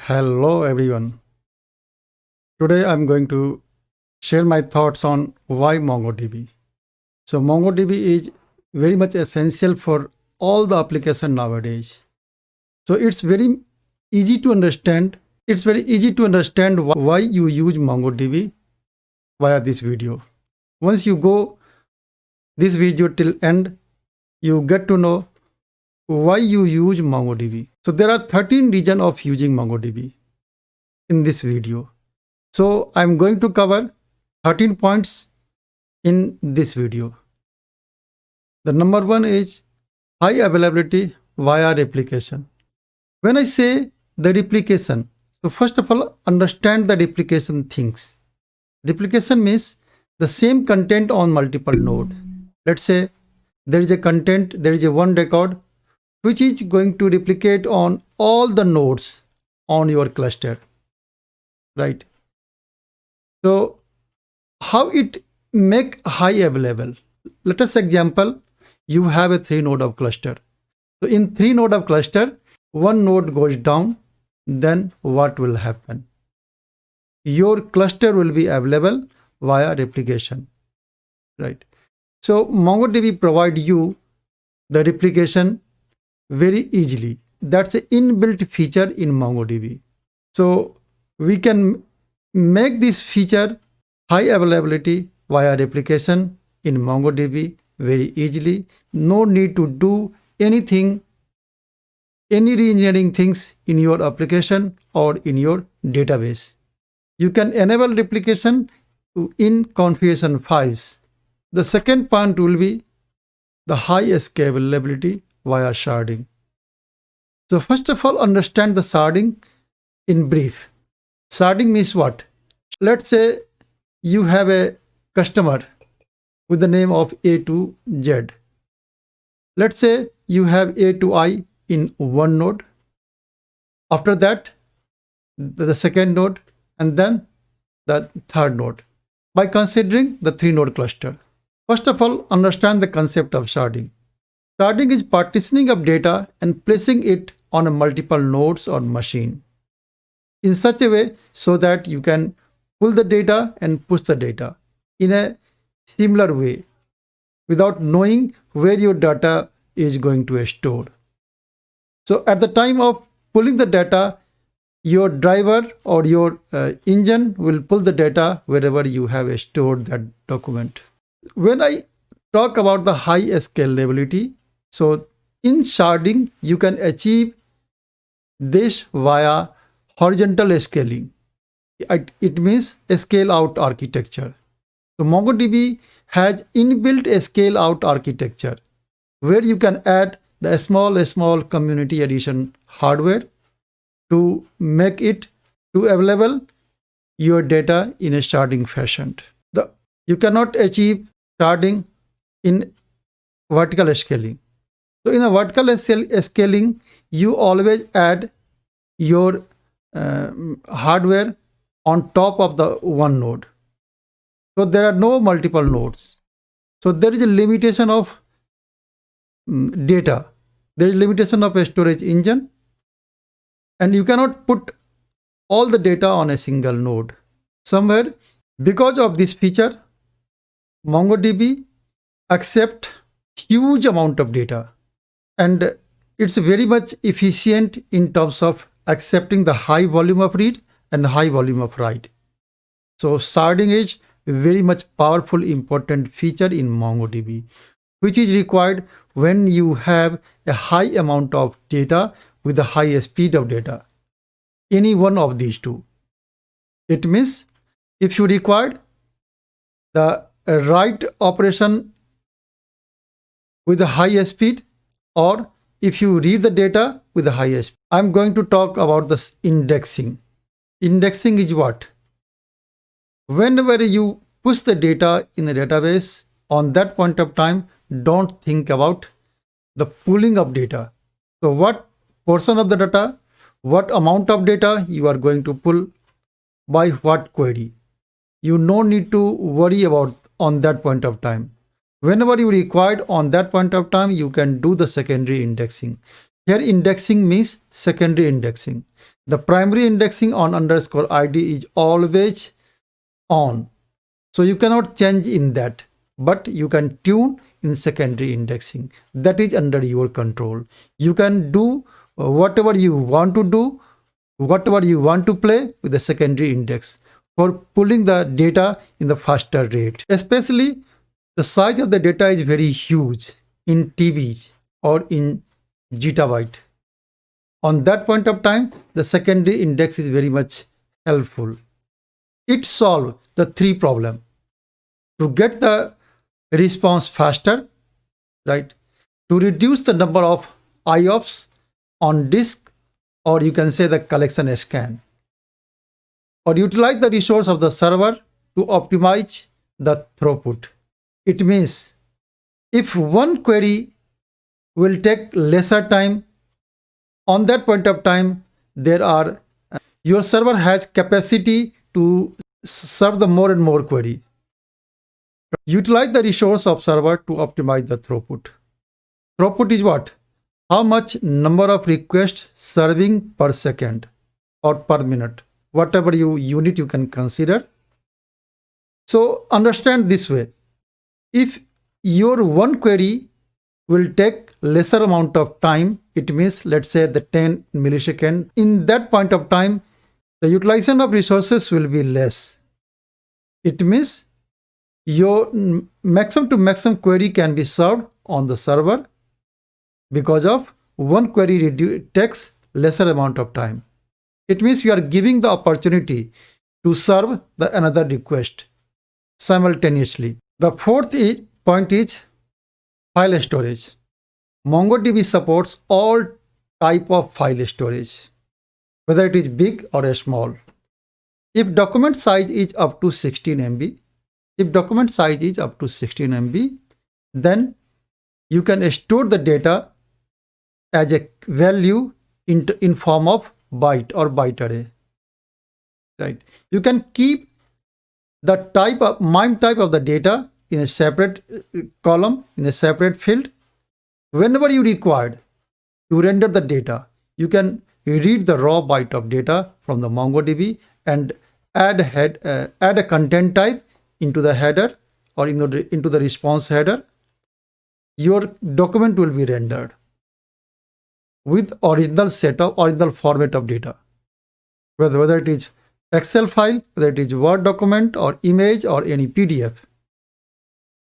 Hello everyone. Today I'm going to share my thoughts on why MongoDB. So MongoDB is very much essential for all the application nowadays. So it's very easy to understand. It's very easy to understand why you use MongoDB via this video. Once you go this video till end, you get to know why you use MongoDB. So there are 13 reasons of using MongoDB in this video. So I'm going to cover 13 points in this video. The number one is high availability via replication. When I say the replication, so first of all, understand the replication things. Replication means the same content on multiple nodes. Let's say there is a content, there is a one record which is going to replicate on all the nodes on your cluster, right? So how it make high available? Let us example, you have a 3 node of cluster. So in 3 node of cluster, one node goes down, then what will happen? Your cluster will be available via replication, right? So MongoDB provide you the replication very easily. That's an inbuilt feature in MongoDB. So we can make this feature high availability via replication in MongoDB very easily. No need to do anything, any re-engineering things in your application or in your database. You can enable replication in configuration files. The second point will be the high scalability via sharding. So first of all, understand the sharding in brief. Sharding means what? Let's say you have a customer with the name of A to Z. Let's say you have A to I in one node. After that, the second node, and then the third node. By considering the 3 node cluster. First of all, understand the concept of sharding. Sharding is partitioning of data and placing it on a multiple nodes or machine in such a way so that you can pull the data and push the data in a similar way without knowing where your data is going to store. So at the time of pulling the data, your driver or your engine will pull the data wherever you have stored that document. When I talk about the high scalability, so in sharding, you can achieve this via horizontal scaling. It means a scale out architecture. So MongoDB has inbuilt a scale out architecture where you can add the small community edition hardware to make it to available your data in a sharding fashion. You cannot achieve sharding in vertical scaling. So in a vertical scaling, you always add your hardware on top of the one node. So there are no multiple nodes. So there is a limitation of data. There is limitation of a storage engine. And you cannot put all the data on a single node. Somewhere, because of this feature, MongoDB accepts huge amount of data. And it's very much efficient in terms of accepting the high volume of read and high volume of write. So sharding is very much powerful, important feature in MongoDB, which is required when you have a high amount of data with a high speed of data. Any one of these two. It means if you required the write operation with a high speed, or if you read the data with the high speed. I'm going to talk about this indexing. Indexing is what? Whenever you push the data in a database, on that point of time, don't think about the pooling of data. So what portion of the data, what amount of data you are going to pull by what query. You no need to worry about on that point of time. Whenever you required on that point of time, you can do the secondary indexing. Here indexing means secondary indexing. The primary indexing on underscore ID is always on. So you cannot change in that, but you can tune in secondary indexing. That is under your control. You can do whatever you want to do, whatever you want to play with the secondary index for pulling the data in the faster rate. Especially the size of the data is very huge in TBs or in gigabyte. On that point of time, the secondary index is very much helpful. It solves the three problems. To get the response faster, right? To reduce the number of IOPS on disk, or you can say the collection scan, or utilize the resource of the server to optimize the throughput. It means if one query will take lesser time, on that point of time, your server has capacity to serve the more and more query. Utilize the resource of server to optimize the throughput. Throughput is what? How much number of requests serving per second or per minute, whatever unit you can consider. So understand this way. If your one query will take lesser amount of time, it means let's say the 10 millisecond. In that point of time, the utilization of resources will be less. It means your maximum to maximum query can be served on the server because of one query takes lesser amount of time. It means you are giving the opportunity to serve the another request simultaneously. The fourth point is file storage. MongoDB supports all type of file storage, whether it is big or small. If document size is up to 16 MB, then you can store the data as a value in form of byte or byte array. Right? You can keep the MIME type of the data in a separate column, in a separate field. Whenever you required to render the data, you can read the raw byte of data from the MongoDB and add a content type into the header or into the response header. Your document will be rendered with original format of data, whether it is Excel file, whether it is Word document or image or any PDF.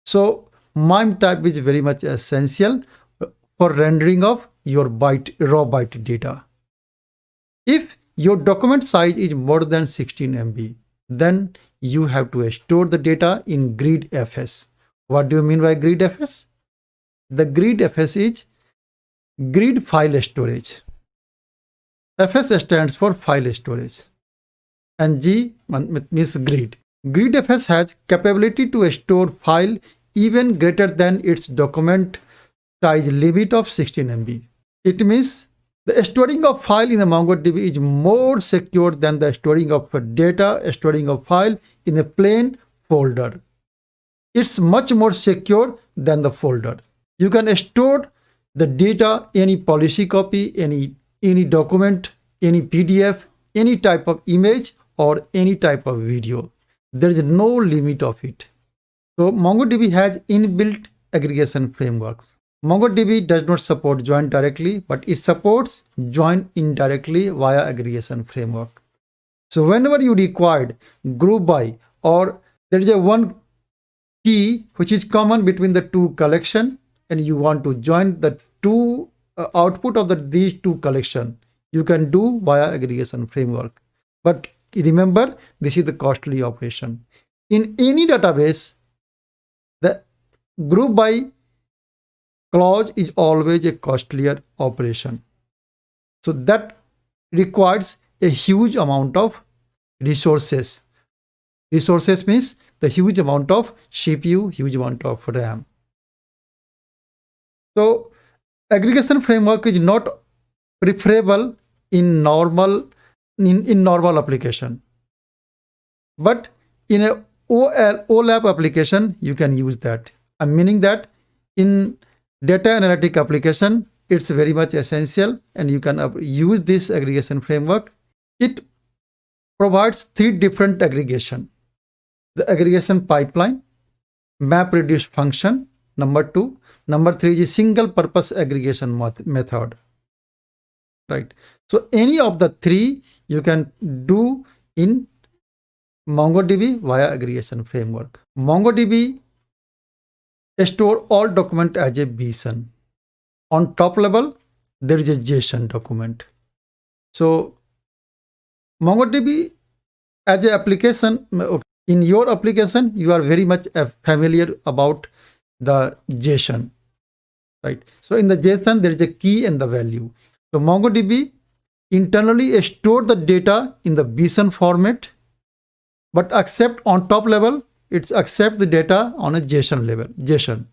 So MIME type is very much essential for rendering of your raw byte data. If your document size is more than 16 MB, then you have to store the data in GridFS. What do you mean by GridFS? The GridFS is Grid File Storage. FS stands for file storage and G means grid. GridFS has capability to store file even greater than its document size limit of 16 MB. It means the storing of file in the MongoDB is more secure than the storing of file in a plain folder. It's much more secure than the folder. You can store the data, any policy copy, any document, any PDF, any type of image or any type of video. There is no limit of it. So MongoDB has inbuilt aggregation frameworks. MongoDB does not support join directly, but it supports join indirectly via aggregation framework. So whenever you required group by, or there is a one key which is common between the two collection and you want to join the two output of these two collection, you can do via aggregation framework. But remember, this is the costly operation. In any database, the group by clause is always a costlier operation. So that requires a huge amount of resources. Resources means the huge amount of CPU, huge amount of RAM. So aggregation framework is not preferable in normal application. But in a OLAP application, you can use that. I'm meaning that in data analytic application, it's very much essential, and you can use this aggregation framework. It provides 3 different aggregation: the aggregation pipeline, map reduce function, number 2. Number 3 is single purpose aggregation method, right? So any of the 3 you can do in MongoDB via aggregation framework. MongoDB store all document as a BSON. On top level, there is a JSON document. So MongoDB as an application, in your application, you are very much familiar about the JSON, right? So in the JSON, there is a key and the value. So MongoDB internally store the data in the BSON format, but accept on top level, it's accept the data on a JSON level, JSON.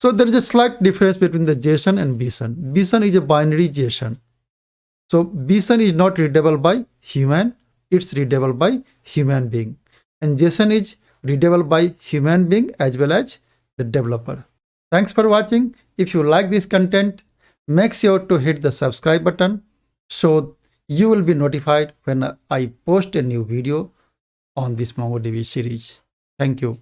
So there is a slight difference between the JSON and BSON. BSON is a binary JSON. So BSON is not readable by human, it's readable by human being. And JSON is readable by human being as well as the developer. Thanks for watching. If you like this content, make sure to hit the subscribe button so you will be notified when I post a new video on this MongoDB series. Thank you.